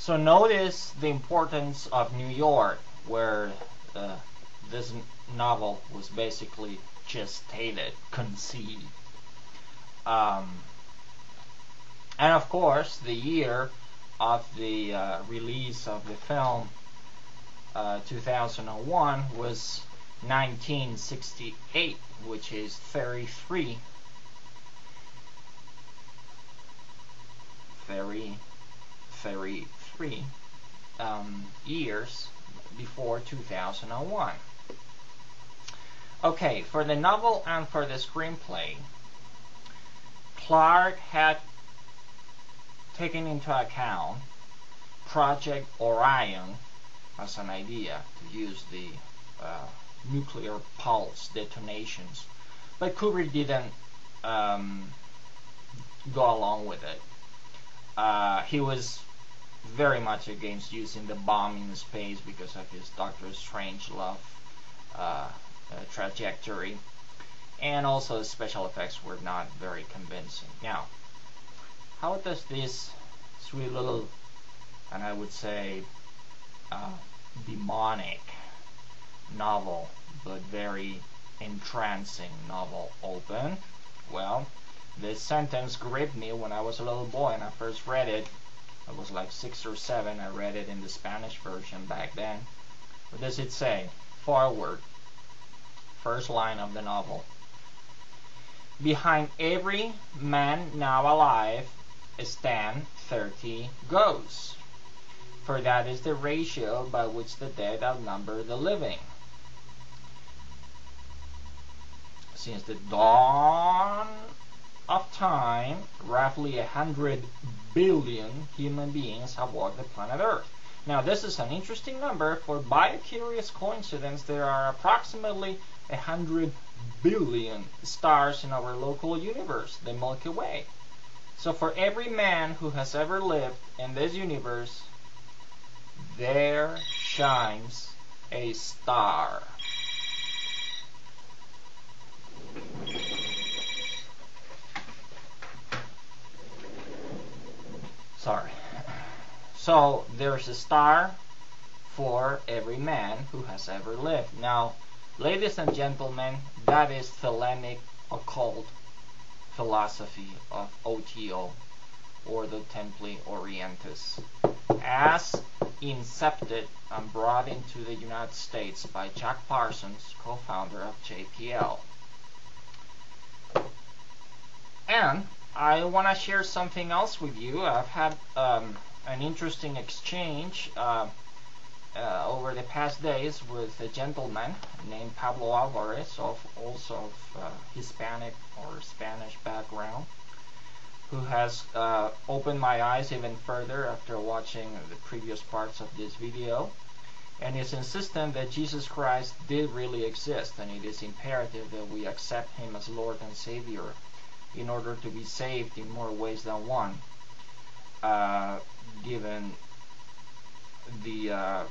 So notice the importance of New York, where this novel was basically gestated, conceived. And of course, the year of the release of the film, 2001, was 1968, which is 33 years before 2001. Okay, for the novel and for the screenplay, Clarke had taken into account Project Orion as an idea to use the nuclear pulse detonations, but Kubrick didn't go along with it. He was very much against using the bomb in space because of his Doctor Strangelove trajectory, and also the special effects were not very convincing. Now, how does this sweet little, and I would say demonic novel, but very entrancing novel open? Well, this sentence gripped me when I was a little boy and I first read it. I was like 6 or 7. I read it in the Spanish version back then. What does it say? Forward. First line of the novel. Behind every man now alive stand 30 ghosts, for that is the ratio by which the dead outnumber the living. Since the dawn of time, roughly 100 billion human beings have walked the planet Earth. Now, this is an interesting number, for by a curious coincidence, there are approximately 100 billion stars in our local universe, the Milky Way. So for every man who has ever lived in this universe, there shines a star. Sorry. So there's a star for every man who has ever lived. Now, ladies and gentlemen, that is Thelemic occult philosophy of OTO, Ordo Templi Orientis, as incepted and brought into the United States by Jack Parsons, co-founder of JPL. And I want to share something else with you. I've had an interesting exchange over the past days with a gentleman named Pablo Álvarez, also of Hispanic or Spanish background, who has opened my eyes even further after watching the previous parts of this video, and is insistent that Jesus Christ did really exist, and it is imperative that we accept him as Lord and Savior in order to be saved in more ways than one, given the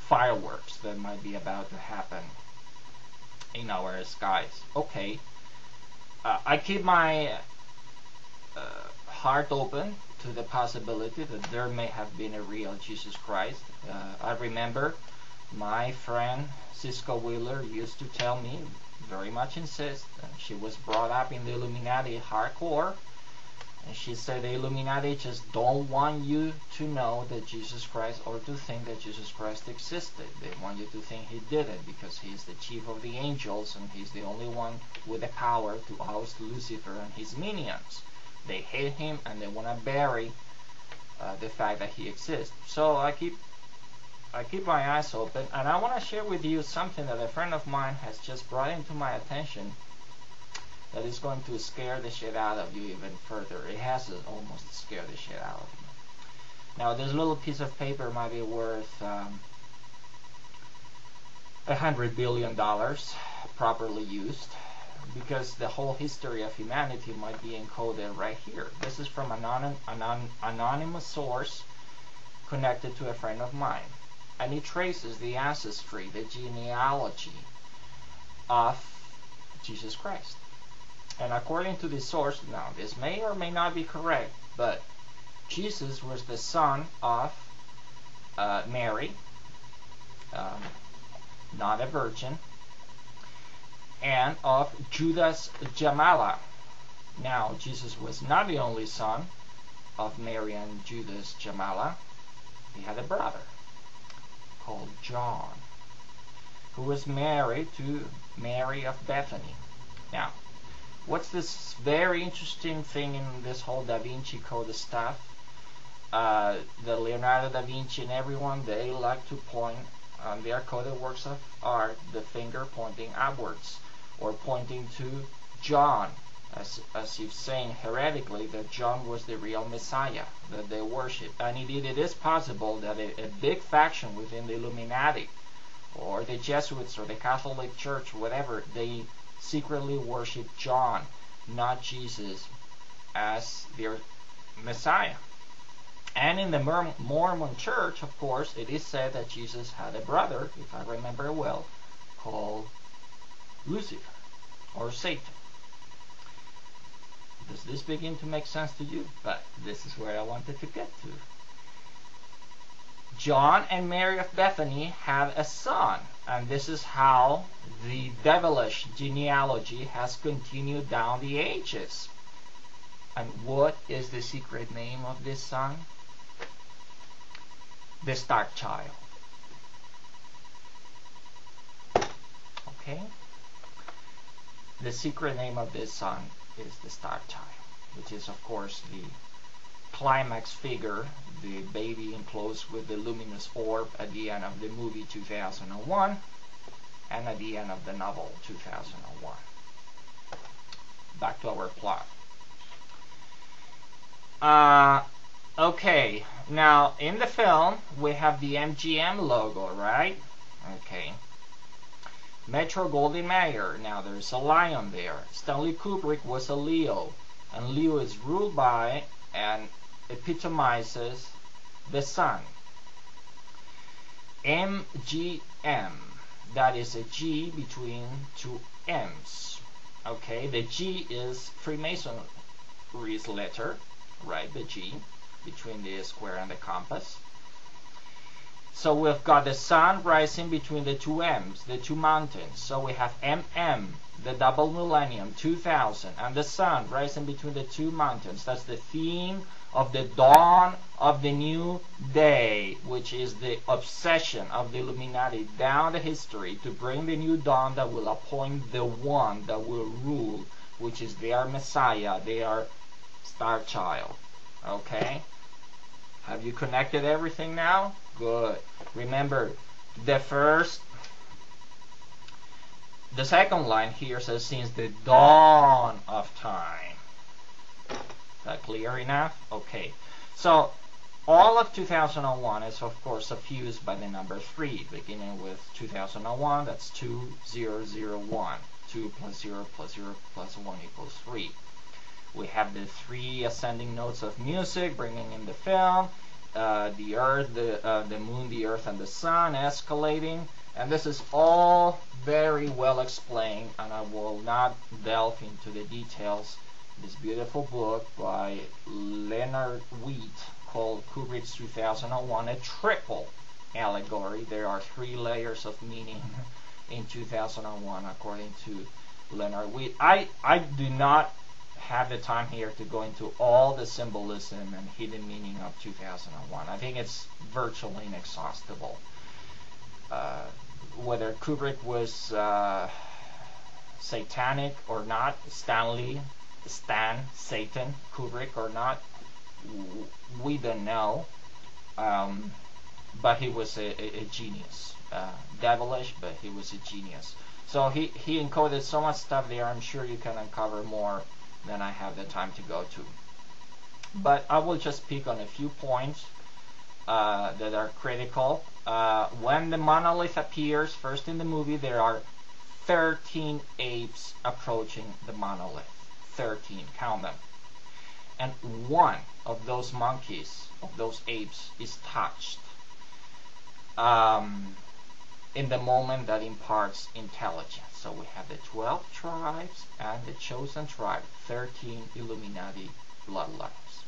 fireworks that might be about to happen in our skies. Okay, I keep my heart open to the possibility that there may have been a real Jesus Christ. I remember my friend Cisco Wheeler used to tell me, very much insist, and she was brought up in the Illuminati hardcore, and she said the Illuminati just don't want you to know that Jesus Christ, or to think that Jesus Christ existed. They want you to think he didn't, because he's the chief of the angels and he's the only one with the power to oust Lucifer and his minions. They hate him and they want to bury the fact that he exists. So I keep my eyes open, and I want to share with you something that a friend of mine has just brought into my attention that is going to scare the shit out of you even further. It has almost scared the shit out of me. Now, this little piece of paper might be worth $100 billion properly used, because the whole history of humanity might be encoded right here. This is from an anonymous source connected to a friend of mine, and it traces the ancestry, the genealogy of Jesus Christ. And according to this source, now this may or may not be correct, but Jesus was the son of Mary, not a virgin, and of Judas Jamala. Now, Jesus was not the only son of Mary and Judas Jamala. He had a brother called John, who was married to Mary of Bethany. Now, what's this very interesting thing in this whole Da Vinci Code stuff? The Leonardo da Vinci and everyone, they like to point on their coded works of art the finger pointing upwards, or pointing to John, as if saying heretically that John was the real Messiah that they worship. And indeed it is possible that a big faction within the Illuminati, or the Jesuits, or the Catholic Church, whatever, they secretly worship John, not Jesus, as their Messiah. And in the Mormon Church, of course, it is said that Jesus had a brother, if I remember well, called Lucifer, or Satan. Does this begin to make sense to you? But this is where I wanted to get to. John and Mary of Bethany had a son, and this is how the devilish genealogy has continued down the ages. And what is the secret name of this son? The Star Child. Okay? The secret name of this son is the Star Child, which is of course the climax figure, the baby enclosed with the luminous orb at the end of the movie 2001 and at the end of the novel 2001. Back to our plot. Okay, now in the film we have the MGM logo, right? Okay. Metro Goldwyn Mayer, now there's a lion there. Stanley Kubrick was a Leo, and Leo is ruled by and epitomizes the sun. MGM, that is a G between two M's. Okay, the G is Freemasonry's letter, right? The G between the square and the compass. So we've got the sun rising between the two M's, the two mountains. So we have MM, the double millennium, 2000, and the sun rising between the two mountains. That's the theme of the dawn of the new day, which is the obsession of the Illuminati down the history to bring the new dawn that will appoint the one that will rule, which is their Messiah, their Star Child. Okay? Have you connected everything now? Good. Remember, the second line here says, since the dawn of time. Is that clear enough? Okay. So, all of 2001 is, of course, suffused by the number 3, beginning with 2001, that's 2001. 2 plus 0 plus 0 plus 1 equals 3. We have the 3 ascending notes of music, bringing in the film. The earth, the moon, the earth, and the sun escalating, and this is all very well explained, and I will not delve into the details. This beautiful book by Leonard called Kubrick's 2001, a triple allegory. There are 3 layers of meaning in 2001 according to Leonard. I do not have the time here to go into all the symbolism and hidden meaning of 2001. I think it's virtually inexhaustible. Whether Kubrick was satanic or not, Satan Kubrick or not, we don't know. But he was a genius. Devilish, but he was a genius. So he encoded so much stuff there. I'm sure you can uncover more than I have the time to go to. But I will just pick on a few points that are critical. When the monolith appears first in the movie, there are 13 apes approaching the monolith. 13, count them. And one of those monkeys, of those apes, is touched in the moment that imparts intelligence. So we have the 12 tribes and the chosen tribe, 13 Illuminati bloodlines.